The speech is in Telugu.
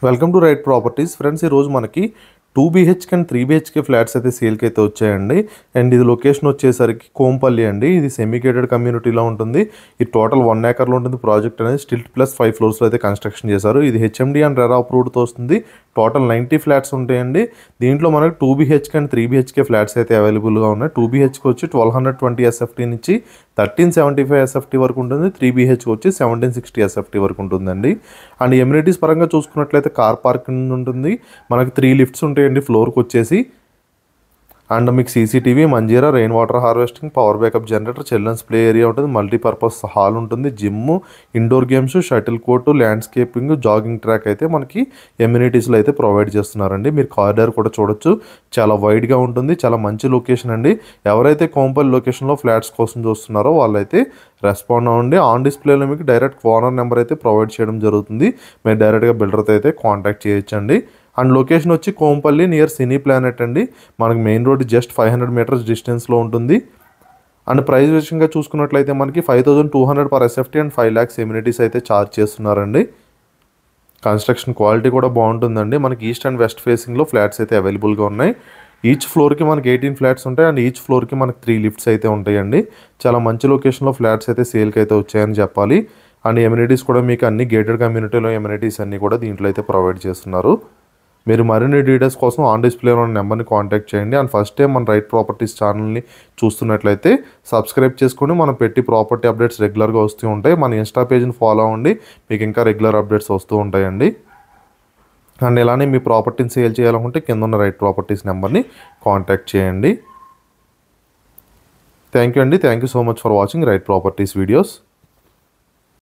Welcome to right properties friends. ఈరోజు మనకి 2 BHK అండ్ 3 BHK ఫ్లాట్స్ అయితే సేల్కి అయితే వచ్చాయండి. అండ్ ఇది లొకేషన్ వచ్చేసరికి కోంపల్లి అండి. ఇది సెమీ గేటెడ్ కమ్యూనిటీలో ఉంటుంది. ఇది టోటల్ 1 acre ఉంటుంది. ప్రాజెక్ట్ అనేది స్టిల్ట్ ప్లస్ 5 floors అయితే కన్స్ట్రక్షన్ చేశారు. ఇది HMD అండ్ రెరా అప్రూవ్డ్తో వస్తుంది. టోటల్ 90 ఫ్లాట్స్ ఉంటాయండి. దీంట్లో మనకు 2 BHK అండ్ 3 BHK ఫ్లాట్స్ అయితే అవైలబుల్గా ఉన్నాయి. 2 BHK వచ్చి 1220 SFT నుంచి 1375 SFT వరకు ఉంటుంది. 3 BHK వచ్చి 1760 SFT వరకు ఉంటుందండి. అండ్ ఎమ్యూనిటీస్ పరంగా చూసుకున్నట్లయితే కార్ పార్కింగ్ ఉంటుంది. మనకి 3 లిఫ్ట్స్ ఉంటాయండి ఫ్లోర్కి వచ్చేసి. అండ్ మీకు CCTV, Manjeera, rain water harvesting, power backup generator, children's play area ఉంటుంది, మల్టీపర్పస్ హాల్ ఉంటుంది, gym, indoor games, shuttle court, landscaping, jogging track అయితే మనకి ఎమ్యూనిటీస్లో అయితే ప్రొవైడ్ చేస్తున్నారండి. మీరు కారిడార్ కూడా చూడొచ్చు, చాలా వైడ్గా ఉంటుంది, చాలా మంచి లొకేషన్ అండి. ఎవరైతే కోంపల్లి లొకేషన్లో ఫ్లాట్స్ కోసం చూస్తున్నారో వాళ్ళైతే రెస్పాండ్ అవ్వండి. ఆన్ డిస్ప్లేలో మీకు డైరెక్ట్ ఓనర్ నెంబర్ అయితే ప్రొవైడ్ చేయడం జరుగుతుంది. మీరు డైరెక్ట్గా బిల్డర్తో అయితే కాంటాక్ట్ చేయొచ్చండి. అండ్ లొకేషన్ వచ్చి కోంపల్లి నియర్ సినీ ప్లానెట్ అండి. మనకి మెయిన్ రోడ్ జస్ట్ 500 meters డిస్టెన్స్లో ఉంటుంది. అండ్ ప్రైస్ విషయంగా చూసుకున్నట్లయితే మనకి 5200 per SFT and 5 lakhs amenities అయితే ఛార్జ్ చేస్తున్నారండి. కన్స్ట్రక్షన్ క్వాలిటీ కూడా బాగుంటుందండి. మనకి ఈస్ట్ అండ్ వెస్ట్ ఫేసింగ్లో ఫ్లాట్స్ అయితే అవైలబుల్గా ఉన్నాయి. ఈచ్ ఫ్లోర్కి మనకి 18 ఫ్లాట్స్ ఉంటాయి. అండ్ ఈచ్ ఫ్లోర్కి మనకి 3 లిఫ్ట్స్ అయితే ఉంటాయండి. చాలా మంచి లొకేషన్లో ఫ్లాట్స్ అయితే సేల్కి అయితే వచ్చాయని చెప్పాలి. అండ్ ఎమ్యూనిటీస్ కూడా మీకు అన్ని గేటెడ్ కమ్యూనిటీలో ఎమ్యూనిటీస్ అన్నీ కూడా దీంట్లో అయితే ప్రొవైడ్ చేస్తున్నారు. మీరు మరిన్ని డీటెయిల్స్ కోసం ఆన్ డిస్ప్లేలో ఉన్న నెంబర్ని కాంటాక్ట్ చేయండి. అండ్ ఫస్ట్ టైం మన రైట్ ప్రాపర్టీస్ ఛానల్ని చూస్తున్నట్లయితే సబ్స్క్రైబ్ చేసుకొని మనం పెట్టి ప్రాపర్టీ అప్డేట్స్ రెగ్యులర్గా వస్తూ ఉంటాయి. మన ఇన్స్టా పేజ్ని ఫాలో అవ్వండి, మీకు ఇంకా రెగ్యులర్ అప్డేట్స్ వస్తూ ఉంటాయండి. అండ్ ఇలానే మీ ప్రాపర్టీని సేల్ చేయాలనుకుంటే కింద ఉన్న రైట్ ప్రాపర్టీస్ నెంబర్ని కాంటాక్ట్ చేయండి. థ్యాంక్ యూ అండి. Thank you so much for watching right properties videos.